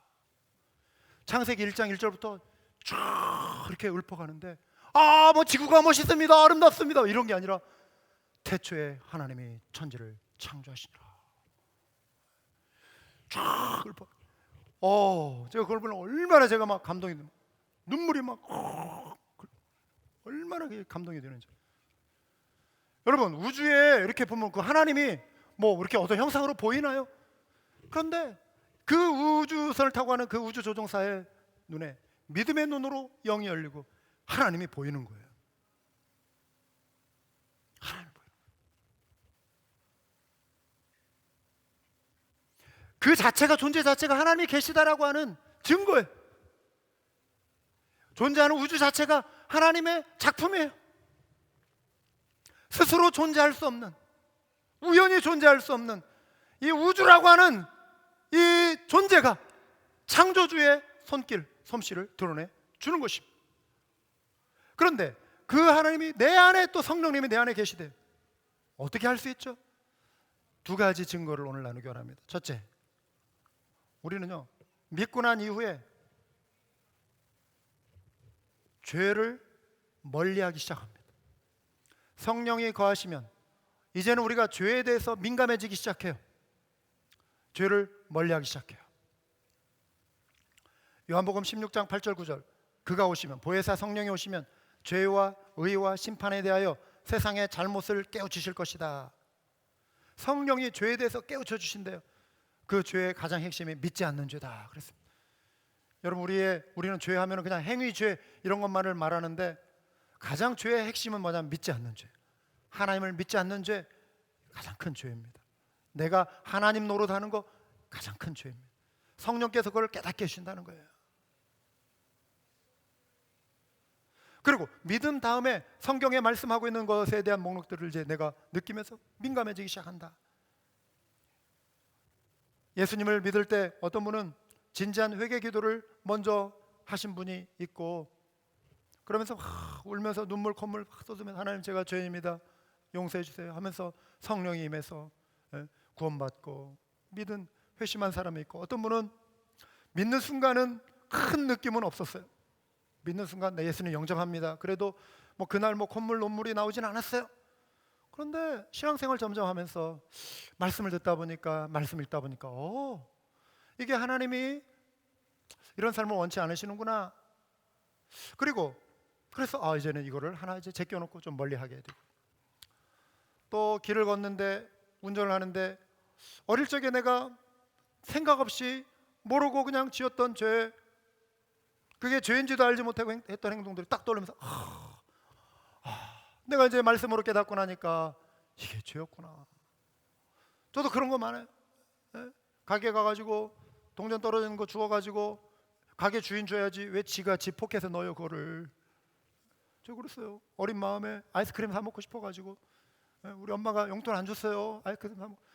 창세기 1장 1절부터 쭉 이렇게 읊어가는데 뭐 지구가 멋있습니다, 아름답습니다 이런 게 아니라 태초에 하나님이 천지를 창조하시니라. 쭉 읊어. 제가 그걸 보면 얼마나 제가 막 감동이 되는, 눈물이 막 얼마나 감동이 되는지. 여러분, 우주에 이렇게 보면 그 하나님이 뭐 이렇게 어떤 형상으로 보이나요? 그런데 그 우주선을 타고 가는 그 우주 조종사의 눈에, 믿음의 눈으로 영이 열리고 하나님이 보이는 거예요. 하나님 보이는 거예요. 그 자체가, 존재 자체가 하나님이 계시다라고 하는 증거예요. 존재하는 우주 자체가 하나님의 작품이에요. 스스로 존재할 수 없는, 우연히 존재할 수 없는 이 우주라고 하는 이 존재가 창조주의 손길, 솜씨를 드러내 주는 것입니다. 그런데 그 하나님이 내 안에, 또 성령님이 내 안에 계시대. 어떻게 할 수 있죠? 두 가지 증거를 오늘 나누기 원합니다. 첫째, 우리는요, 믿고 난 이후에 죄를 멀리하기 시작합니다. 성령이 거하시면 이제는 우리가 죄에 대해서 민감해지기 시작해요. 죄를 멀리하기 시작해요. 요한복음 16장 8절 9절, 그가 오시면, 보혜사 성령이 오시면 죄와 의와 심판에 대하여 세상의 잘못을 깨우치실 것이다. 성령이 죄에 대해서 깨우쳐 주신대요. 그 죄의 가장 핵심이 믿지 않는 죄다 그랬습니다. 여러분, 우리는 죄하면 그냥 행위죄 이런 것만을 말하는데, 가장 죄의 핵심은 뭐냐면 믿지 않는 죄, 하나님을 믿지 않는 죄, 가장 큰 죄입니다. 내가 하나님 노릇하는 거 가장 큰 죄입니다. 성령께서 그걸 깨닫게 해주신다는 거예요. 그리고 믿음 다음에 성경에 말씀하고 있는 것에 대한 목록들을 이제 내가 느끼면서 민감해지기 시작한다. 예수님을 믿을 때 어떤 분은 진지한 회개 기도를 먼저 하신 분이 있고, 그러면서 울면서 눈물 콧물 쏟으면서 하나님, 제가 죄인입니다, 용서해 주세요 하면서 성령이 임해서 구원받고 믿은 회심한 사람이 있고, 어떤 분은 믿는 순간은 큰 느낌은 없었어요. 믿는 순간 내 예수님 영접합니다. 그래도 그날 콧물 눈물이 나오진 않았어요. 그런데 신앙생활 점점 하면서 말씀을 듣다 보니까, 말씀 읽다 보니까 이게 하나님이 이런 삶을 원치 않으시는구나. 그래서 이제는 이거를 하나 이제 제껴놓고 좀 멀리하게 되고, 또 길을 걷는데, 운전을 하는데 어릴 적에 내가 생각 없이 모르고 그냥 지었던 죄, 그게 죄인지도 알지 못하고 했던 행동들이 딱 떠오르면서 내가 이제 말씀으로 깨닫고 나니까 이게 죄였구나. 저도 그런 거 많아요. 가게 가가지고 동전 떨어지는 거 주워가지고 가게 주인 줘야지 왜 지가 지 포켓에 넣어요 그거를. 저 그랬어요. 어린 마음에 아이스크림 사 먹고 싶어가지고 우리 엄마가 용돈 안 줬어요. 아이스크림 사 먹고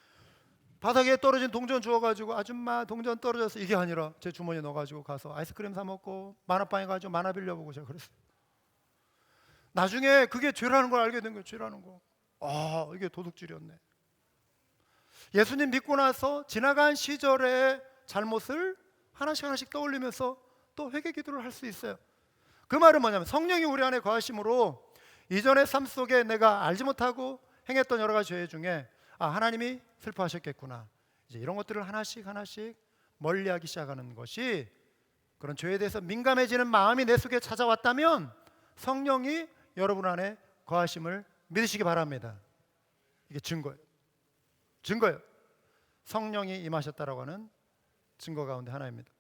바닥에 떨어진 동전 주워가지고, 아줌마 동전 떨어져서, 이게 아니라 제 주머니에 넣어가지고 가서 아이스크림 사 먹고 만화방에 가지고 만화 빌려보고 제가 그랬어요. 나중에 그게 죄라는 걸 알게 된 거예요. 죄라는 거. 이게 도둑질이었네. 예수님 믿고 나서 지나간 시절의 잘못을 하나씩 하나씩 떠올리면서 또 회개 기도를 할 수 있어요. 그 말은 뭐냐면, 성령이 우리 안에 거하심으로 이전의 삶 속에 내가 알지 못하고 행했던 여러 가지 죄 중에 하나님이 슬퍼하셨겠구나, 이제 이런 것들을 하나씩 하나씩 멀리하기 시작하는 것이, 그런 죄에 대해서 민감해지는 마음이 내 속에 찾아왔다면 성령이 여러분 안에 거하심을 믿으시기 바랍니다. 이게 증거예요. 성령이 임하셨다라고 하는 증거 가운데 하나입니다.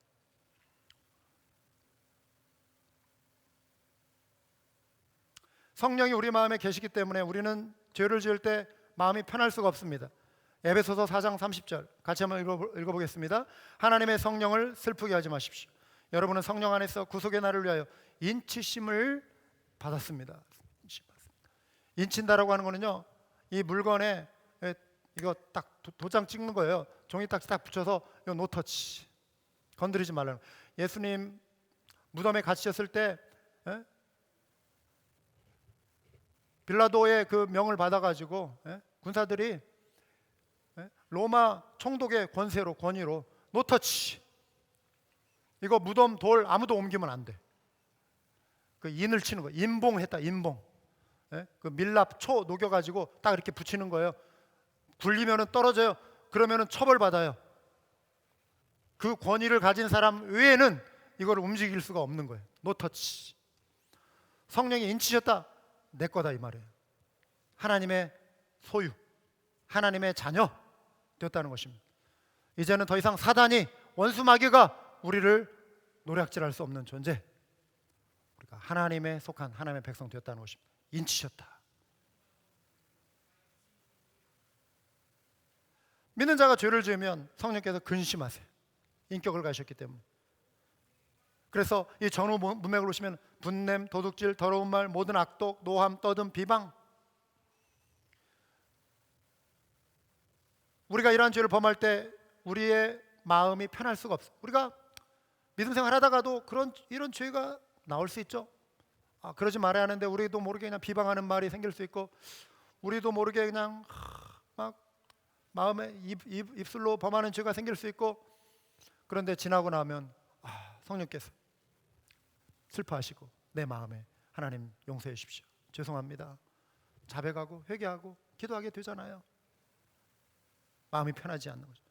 성령이 우리 마음에 계시기 때문에 우리는 죄를 지을 때 마음이 편할 수가 없습니다. 에베소서 4장 30절 같이 한번 읽어보겠습니다. 하나님의 성령을 슬프게 하지 마십시오. 여러분은 성령 안에서 구속의 날을 위하여 인치심을 받았습니다. 인친다라고 하는 거는요, 이 물건에 이거 딱 도장 찍는 거예요. 종이 딱 붙여서 이거 노터치, 건드리지 말라는. 예수님 무덤에 갇히셨을 때 빌라도의 그 명을 받아가지고 군사들이 로마 총독의 권위로 노터치, 이거 무덤 돌 아무도 옮기면 안 돼. 그 인을 치는 거예요. 인봉했다, 인봉. 그 밀랍 초 녹여가지고 딱 이렇게 붙이는 거예요. 굴리면은 떨어져요. 그러면은 처벌받아요. 그 권위를 가진 사람 외에는 이걸 움직일 수가 없는 거예요. 노터치. 성령이 인치셨다, 내 거다 이 말이에요. 하나님의 소유, 하나님의 자녀 되었다는 것입니다. 이제는 더 이상 사단이, 원수 마귀가 우리를 노략질할 수 없는 존재, 우리가 하나님에 속한 하나님의 백성 되었다는 것입니다. 인치셨다. 믿는 자가 죄를 지으면 성령께서 근심하세요. 인격을 가셨기 때문에. 그래서 이 전후 문맥을 보시면 분냄, 도둑질, 더러운 말, 모든 악독, 노함, 떠듬, 비방, 우리가 이러한 죄를 범할 때 우리의 마음이 편할 수가 없어요. 우리가 믿음 생활하다가도 이런 죄가 나올 수 있죠. 그러지 말아야 하는데 우리도 모르게 그냥 비방하는 말이 생길 수 있고, 우리도 모르게 그냥 막 마음에 입술로 범하는 죄가 생길 수 있고, 그런데 지나고 나면 성령께서 슬퍼하시고 내 마음에 하나님 용서해 주십시오, 죄송합니다, 자백하고 회개하고 기도하게 되잖아요. 마음이 편하지 않는 거죠.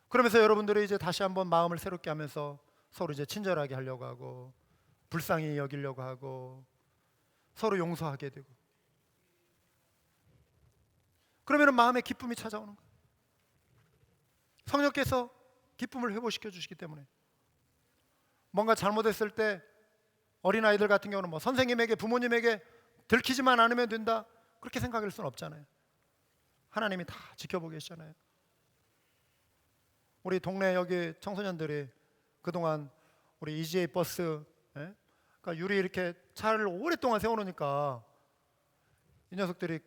그러면서 여러분들이 이제 다시 한번 마음을 새롭게 하면서 서로 이제 친절하게 하려고 하고, 불쌍히 여기려고 하고, 서로 용서하게 되고, 그러면 마음에 기쁨이 찾아오는 거예요. 성령께서 기쁨을 회복시켜 주시기 때문에. 뭔가 잘못했을 때 어린아이들 같은 경우는 뭐 선생님에게, 부모님에게 들키지만 않으면 된다, 그렇게 생각할 수는 없잖아요. 하나님이 다 지켜보고 계시잖아요. 우리 동네 여기 청소년들이 그동안 우리 EJ 버스, 그러니까 유리 이렇게 차를 오랫동안 세워놓으니까 이 녀석들이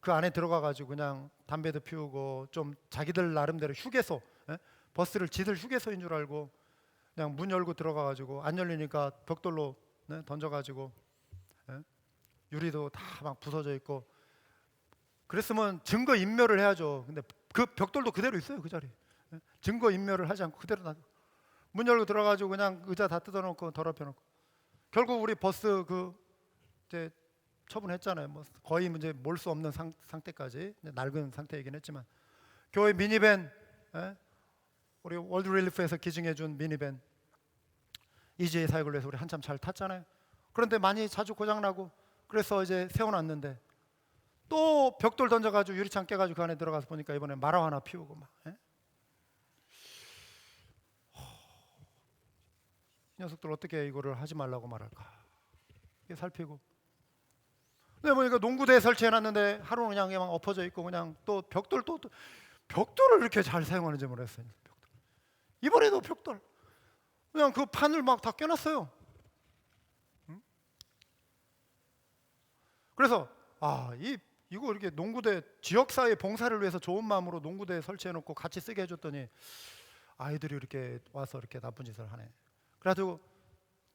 그 안에 들어가가지고 그냥 담배도 피우고, 좀 자기들 나름대로 휴게소, 버스를 지들 휴게소인 줄 알고 그냥 문 열고 들어가가지고 안 열리니까 벽돌로 던져가지고 유리도 다 막 부서져 있고. 그랬으면 증거 인멸을 해야죠. 근데 그 벽돌도 그대로 있어요, 그 자리. 증거 인멸을 하지 않고 그대로 놔. 문 열고 들어가지고 그냥 의자 다 뜯어놓고 더럽혀놓고. 결국 우리 버스 이제 처분했잖아요. 뭐 거의 이제 몰 수 없는 상태까지, 낡은 상태이긴 했지만. 교회 미니밴, 우리 월드 릴리프에서 기증해준 미니밴, EJ 사역을 위해서 우리 한참 잘 탔잖아요. 그런데 많이 자주 고장나고, 그래서 이제 세워놨는데 또 벽돌 던져가지고 유리창 깨가지고 그 안에 들어가서 보니까 이번에 마라화나 피우고 막. 이 녀석들 어떻게 이거를 하지 말라고 말할까? 이게 살피고. 근데 보니까 농구대에 설치해놨는데 하루는 그냥 막 엎어져 있고, 그냥 또 벽돌을 이렇게 잘 사용하는지 모르겠어요. 벽돌. 이번에도 벽돌. 그냥 그 판을 막 다 껴놨어요. 그래서 이거 이렇게 농구대 지역사회 봉사를 위해서 좋은 마음으로 농구대에 설치해놓고 같이 쓰게 해줬더니 아이들이 이렇게 와서 이렇게 나쁜 짓을 하네. 그래가지고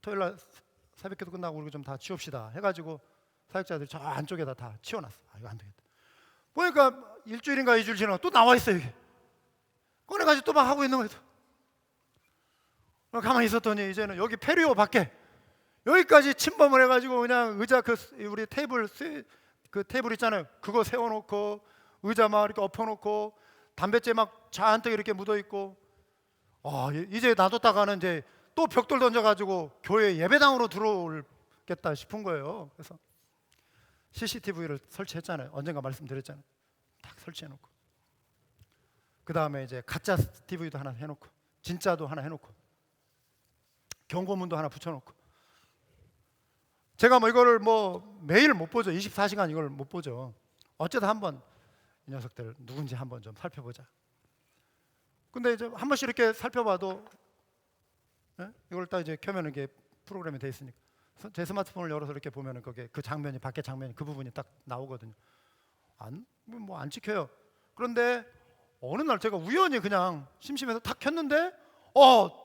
토요일날 새벽기도 끝나고 우리 좀 다 치웁시다 해가지고 사역자들이 저 안쪽에다 다 치워놨어. 이거 안 되겠다. 보니까 일주일인가 2주일 지나고 또 나와 있어요. 이게 꺼내가지고 또 막 하고 있는 거예요. 가만히 있었더니 이제는 여기 페리오 밖에 여기까지 침범을 해가지고 그냥 의자 우리 테이블 그 테이블 있잖아요. 그거 세워놓고 의자 막 이렇게 엎어놓고 담뱃재 막 잔뜩 이렇게 묻어있고. 이제 놔뒀다가는 이제 또 벽돌 던져가지고 교회 예배당으로 들어오겠다 싶은 거예요. 그래서 CCTV를 설치했잖아요. 언젠가 말씀드렸잖아요. 딱 설치해놓고, 그 다음에 이제 가짜 TV도 하나 해놓고, 진짜도 하나 해놓고, 경고문도 하나 붙여놓고. 제가 뭐 이거를 뭐 매일 못 보죠. 24시간 이걸 못 보죠. 어쩌다 한번 이 녀석들 누군지 한번 좀 살펴보자. 근데 이제 한 번씩 이렇게 살펴봐도 이걸 딱 이제 켜면 이게 프로그램이 돼 있으니까 제 스마트폰을 열어서 이렇게 보면은 거기에 그 장면이, 밖에 장면이 그 부분이 딱 나오거든요. 안 찍혀요. 그런데 어느 날 제가 우연히 그냥 심심해서 탁 켰는데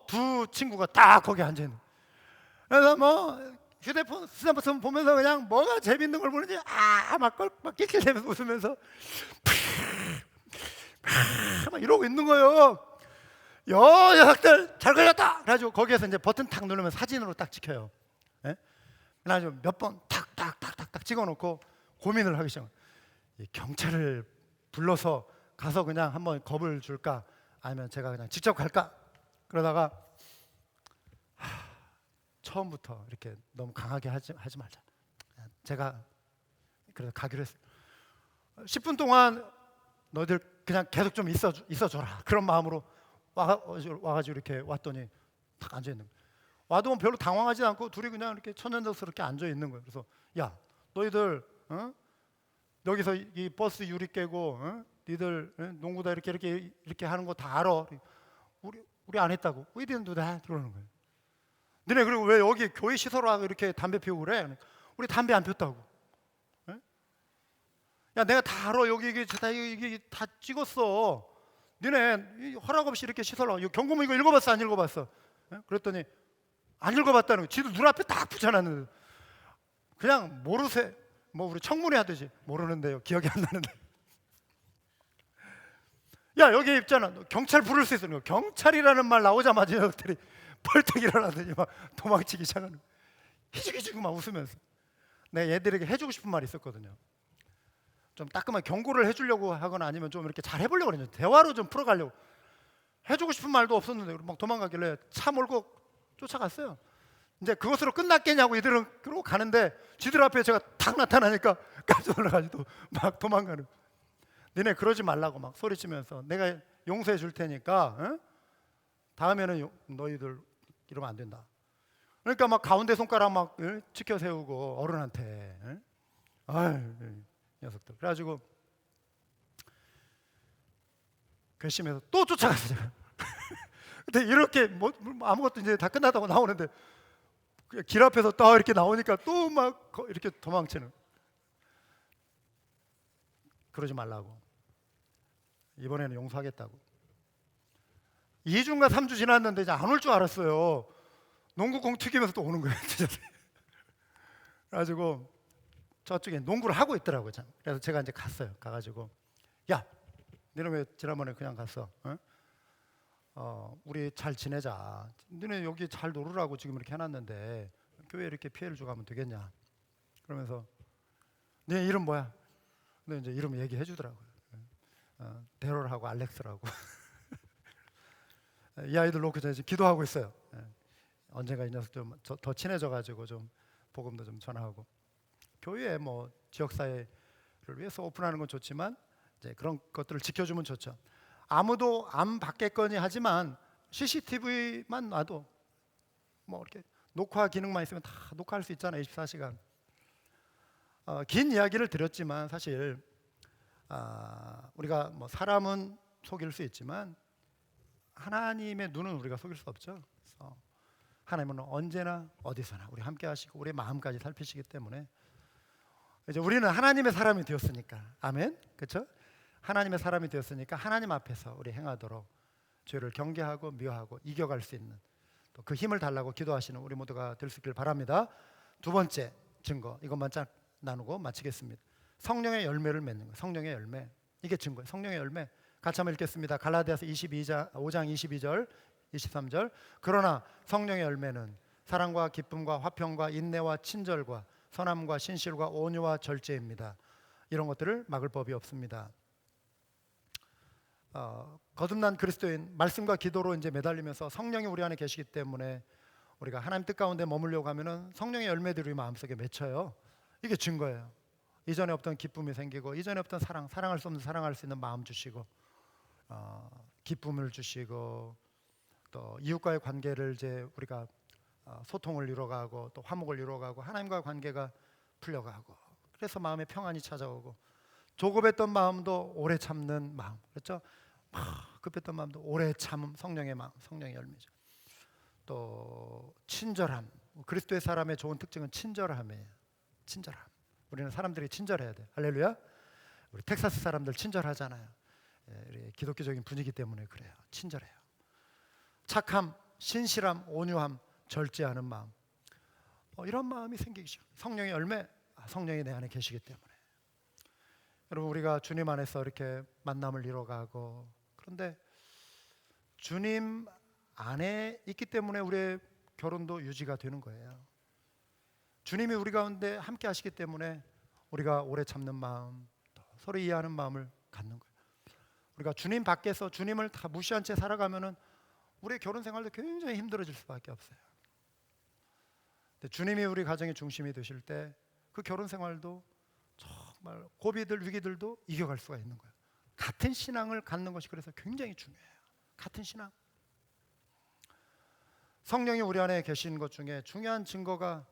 두 친구가 딱 거기 앉아 있는. 그래서 뭐 휴대폰 스마트폰 보면서 그냥 뭐가 재밌는 걸 보는지 막 낄낄대면서 웃으면서 막 이러고 있는 거예요. 녀석들 잘 걸렸다. 그래가지고 거기에서 이제 버튼 탁 누르면 사진으로 딱 찍혀요. 그래가지고 몇 번 탁탁탁탁탁 찍어놓고 고민을 하기 시작해요. 경찰을 불러서 가서 그냥 한번 겁을 줄까, 아니면 제가 그냥 직접 갈까. 그러다가 처음부터 이렇게 너무 강하게 하지 말자. 제가 그래서 가기로 했어요. 10분 동안 너희들 그냥 계속 좀 있어줘라. 그런 마음으로 와가지고 이렇게 왔더니 딱 앉아 있는 거예요. 와도 뭐 별로 당황하지 않고 둘이 그냥 이렇게 천연덕스럽게 앉아 있는 거예요. 그래서 야, 너희들 여기서 이 버스 유리 깨고 니들 농구다 이렇게 하는 거 다 알아. 우리 안 했다고. We didn't do that. 그러는 거예요. 너네 그리고 왜 여기 교회 시설 와서 이렇게 담배 피우고 그래? 우리 담배 안 폈다고. 야, 내가 다 알아. 여기 이게 다 찍었어. 너네 허락 없이 이렇게 시설 와. 경고문 이거 읽어봤어? 안 읽어봤어? 그랬더니 안 읽어봤다는 거예요. 지들 눈앞에 딱 붙여놨는데 그냥 모르세. 뭐 우리 청문회 하듯이 모르는데요. 기억이 안 나는데. 야, 여기 있잖아. 경찰 부를 수 있어. 경찰이라는 말 나오자마자 녀석들이 벌떡 일어나더니 막 도망치기 시작하는 거예요. 희죽희죽 막 웃으면서. 내가 얘들에게 해주고 싶은 말이 있었거든요. 좀 따끔하게 경고를 해주려고 하거나 아니면 좀 이렇게 잘 해보려고 그랬는데 대화로 좀 풀어가려고 해주고 싶은 말도 없었는데 막 도망가길래 차 몰고 쫓아갔어요. 이제 그것으로 끝났겠냐고 이들은 그러고 가는데 지들 앞에 제가 탁 나타나니까 깜짝 놀라가지고 막 도망가는. 너네 그러지 말라고 막 소리치면서 내가 용서해 줄 테니까 다음에는 너희들 이러면 안 된다. 그러니까 막 가운데 손가락 막 치켜 세우고 어른한테 아유 녀석들. 그래가지고 괘씸해서 또 쫓아갔어요. 근데 이렇게 뭐 아무것도 이제 다 끝났다고 나오는데 길 앞에서 딱 이렇게 나오니까 또 막 이렇게 도망치는. 그러지 말라고. 이번에는 용서하겠다고. 2주인가 3주 지났는데 이제 안 올 줄 알았어요. 농구공 튀기면서 또 오는 거예요. 그래가지고 저쪽에 농구를 하고 있더라고요. 그래서 제가 이제 갔어요. 가가지고 야, 너네 왜 지난번에 그냥 갔어? 우리 잘 지내자. 너네 여기 잘 놀으라고 지금 이렇게 해놨는데 교회에 이렇게 피해를 주고 가면 되겠냐? 그러면서 네 이름 뭐야? 근데 이제 이름 얘기해 주더라고요. 데롤하고 알렉스라고. 이 아이들 놓고 제가 지금 기도하고 있어요. 언젠가 이 녀석 좀 더 친해져가지고 좀 복음도 좀 전하고. 교회에 뭐 지역사회를 위해서 오픈하는 건 좋지만 이제 그런 것들을 지켜주면 좋죠. 아무도 안 받겠거니 하지만 CCTV만 놔도 뭐 이렇게 녹화 기능만 있으면 다 녹화할 수 있잖아요. 24시간. 긴 이야기를 드렸지만 사실 우리가 뭐 사람은 속일 수 있지만 하나님의 눈은 우리가 속일 수 없죠. 그래서 하나님은 언제나 어디서나 우리 함께 하시고 우리의 마음까지 살피시기 때문에 이제 우리는 하나님의 사람이 되었으니까 아멘. 그렇죠? 하나님의 사람이 되었으니까 하나님 앞에서 우리 행하도록 죄를 경계하고 미워하고 이겨갈 수 있는 또 그 힘을 달라고 기도하시는 우리 모두가 될 수 있길 바랍니다. 두 번째 증거 이것만 쫙 나누고 마치겠습니다. 성령의 열매를 맺는 거예요. 성령의 열매 이게 증거예요. 성령의 열매 같이 한번 읽겠습니다. 갈라디아서 5장 22절 23절 그러나 성령의 열매는 사랑과 기쁨과 화평과 인내와 친절과 선함과 신실과 온유와 절제입니다. 이런 것들을 막을 법이 없습니다. 거듭난 그리스도인 말씀과 기도로 이제 매달리면서 성령이 우리 안에 계시기 때문에 우리가 하나님 뜻 가운데 머물려고 하면은 성령의 열매들이 우리 마음속에 맺혀요. 이게 증거예요. 이전에 없던 기쁨이 생기고 이전에 없던 사랑할 수 없는 사랑할 수 있는 마음 주시고 기쁨을 주시고 또 이웃과의 관계를 이제 우리가 소통을 이루어가고 또 화목을 이루어가고 하나님과의 관계가 풀려가고 그래서 마음에 평안이 찾아오고 조급했던 마음도 오래 참는 마음 그렇죠? 막 급했던 마음도 오래 참음 성령의 마음 성령의 열매죠. 또 친절함 그리스도의 사람의 좋은 특징은 친절함이에요. 친절함 우리는 사람들이 친절해야 돼. 할렐루야. 우리 텍사스 사람들 친절하잖아요. 우리 기독교적인 분위기 때문에 그래요. 친절해요. 착함, 신실함, 온유함, 절제하는 마음 이런 마음이 생기기 시작. 성령의 열매 성령이 내 안에 계시기 때문에 여러분 우리가 주님 안에서 이렇게 만남을 이뤄가고 그런데 주님 안에 있기 때문에 우리의 결혼도 유지가 되는 거예요. 주님이 우리 가운데 함께 하시기 때문에 우리가 오래 참는 마음 서로 이해하는 마음을 갖는 거예요. 우리가 주님 밖에서 주님을 다 무시한 채 살아가면은 우리의 결혼 생활도 굉장히 힘들어질 수밖에 없어요. 근데 주님이 우리 가정의 중심이 되실 때 그 결혼 생활도 정말 고비들 위기들도 이겨갈 수가 있는 거예요. 같은 신앙을 갖는 것이 그래서 굉장히 중요해요. 같은 신앙. 성령이 우리 안에 계신 것 중에 중요한 증거가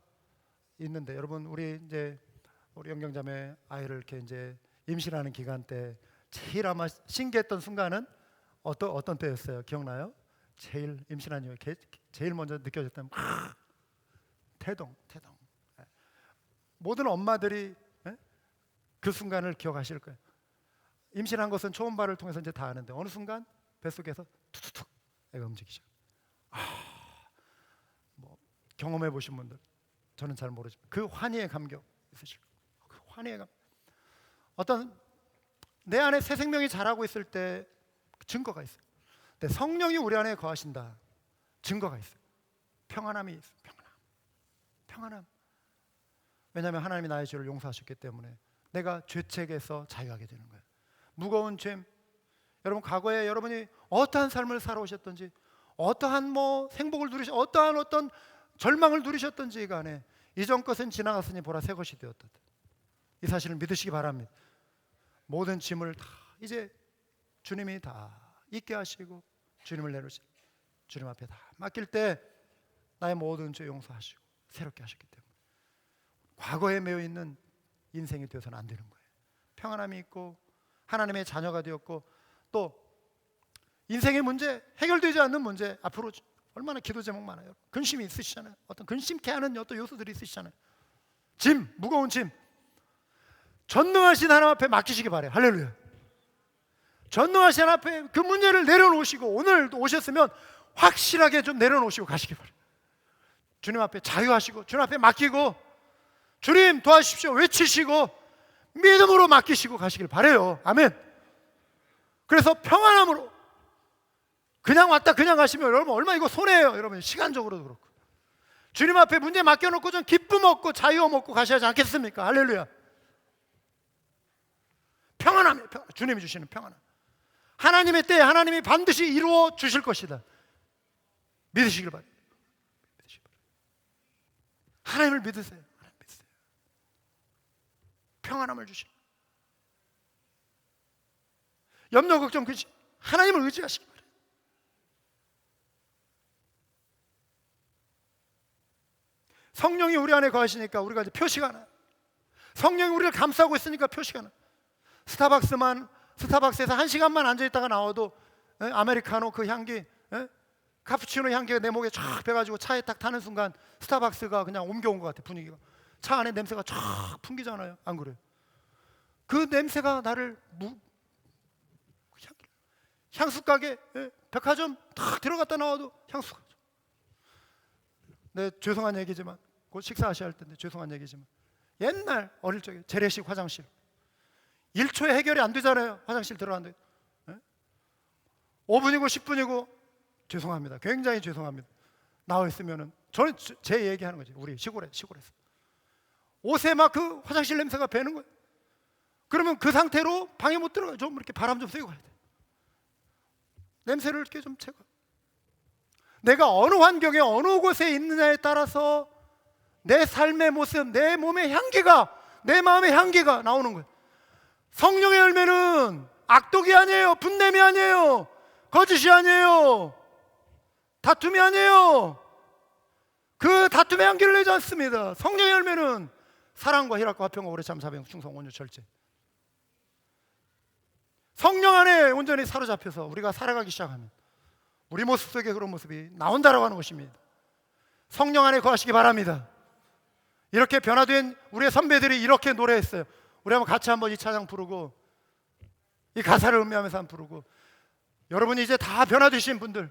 있는데, 여러분 우리 영경자매 아이를 이렇게 이제 임신하는 기간 때 제일 아마 신기했던 순간은 어떤 때였어요? 기억나요? 제일 임신한 이후에 제일 먼저 느껴졌던 태동. 모든 엄마들이 그 순간을 기억하실 거예요. 임신한 것은 초음파를 통해서 이제 다 아는데 어느 순간 뱃속에서 툭툭툭 애가 움직이죠. 뭐 경험해 보신 분들, 저는 잘 모르지만 그 환희의 감격 있으실 거예요. 그 환희의 감격. 어떤 내 안에 새 생명이 자라고 있을 때 증거가 있어요. 근데 성령이 우리 안에 거하신다, 증거가 있어요. 평안함이 있어요. 평안함. 왜냐하면 하나님이 나의 죄를 용서하셨기 때문에 내가 죄책에서 자유하게 되는 거예요. 무거운 죄, 여러분 과거에 여러분이 어떠한 삶을 살아오셨든지, 어떠한 행복을 누리셨, 어떤 절망을 누리셨든지 간에 이전 것은 지나갔으니 보라 새 것이 되었다. 이 사실을 믿으시기 바랍니다. 모든 짐을 다 이제 주님이 다 잊게 하시고 주님을 내놓으시고 주님 앞에 다 맡길 때 나의 모든 죄 용서하시고 새롭게 하셨기 때문에 과거에 매여 있는 인생이 되어서는 안 되는 거예요. 평안함이 있고 하나님의 자녀가 되었고, 또 인생의 문제, 해결되지 않는 문제, 앞으로 얼마나 기도 제목 많아요. 근심이 있으시잖아요. 어떤 근심케 하는 어떤 요소들이 있으시잖아요. 짐, 무거운 짐, 전능하신 하나님 앞에 맡기시기 바래요. 할렐루야. 전능하신 하나님 앞에 그 문제를 내려놓으시고, 오늘도 오셨으면 확실하게 좀 내려놓으시고 가시기 바래요. 주님 앞에 자유하시고 주님 앞에 맡기고 주님 도와주십시오 외치시고 믿음으로 맡기시고 가시길 바래요. 아멘. 그래서 평안함으로, 그냥 왔다 그냥 가시면 여러분 얼마 이거 손해예요. 여러분 시간적으로도 그렇고 주님 앞에 문제 맡겨놓고 좀 기쁨 얻고 자유 얻고 가셔야 하지 않겠습니까? 할렐루야. 평안함이에요. 주님이 주시는 평안함. 하나님의 때에 하나님이 반드시 이루어 주실 것이다. 믿으시길 바랍니다. 하나님을 믿으세요. 하나님 믿으세요. 평안함을 주시고 염려 걱정 근심 하나님을 의지하시기 바랍니다. 성령이 우리 안에 거하시니까 우리가 이제 표시가 나요. 성령이 우리를 감싸고 있으니까 표시가 나요. 스타벅스에서 1시간만 앉아있다가 나와도 아메리카노 그 향기, 카푸치노 향기가 내 목에 쫙 배가지고 차에 딱 타는 순간 스타벅스가 그냥 옮겨온 것 같아. 분위기가 차 안에 냄새가 쫙 풍기잖아요. 안 그래요? 그 냄새가 나를 향수 가게, 백화점 딱 들어갔다 나와도 향수가. 네, 죄송한 얘기지만 곧 식사하셔야 할 텐데 죄송한 얘기지만 옛날 어릴 적에 재래식 화장실 1초에 해결이 안 되잖아요. 화장실 들어갔는데 5분이고 10분이고 죄송합니다. 굉장히 죄송합니다. 나와 있으면은 저는 제 얘기하는 거지. 우리 시골에서 옷에 막 그 화장실 냄새가 배는 거예요. 그러면 그 상태로 방에 못 들어가요. 좀 이렇게 바람 좀 쐬고 가야 돼. 냄새를 이렇게 좀 제거. 내가 어느 환경에 어느 곳에 있느냐에 따라서 내 삶의 모습, 내 몸의 향기가, 내 마음의 향기가 나오는 거예요. 성령의 열매는 악독이 아니에요. 분냄이 아니에요. 거짓이 아니에요. 다툼이 아니에요. 그 다툼의 향기를 내지 않습니다. 성령의 열매는 사랑과 희락과 화평과 오래 참 자비형 충성 온유 절제. 성령 안에 온전히 사로잡혀서 우리가 살아가기 시작하면 우리 모습 속에 그런 모습이 나온다라고 하는 것입니다. 성령 안에 거하시기 바랍니다. 이렇게 변화된 우리의 선배들이 이렇게 노래했어요. 우리 한번 같이 한번 이 찬양 부르고 이 가사를 음미하면서 한번 부르고, 여러분이 이제 다 변화되신 분들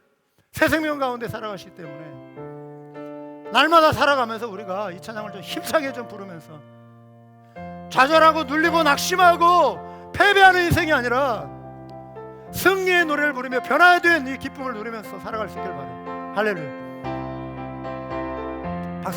새 생명 가운데 살아가시기 때문에 날마다 살아가면서 우리가 이 찬양을 좀 힘차게 좀 부르면서 좌절하고 눌리고 낙심하고 패배하는 인생이 아니라 승리의 노래를 부르며 변화된 이 기쁨을 누리면서 살아갈 수 있길 바라요. 할렐루야.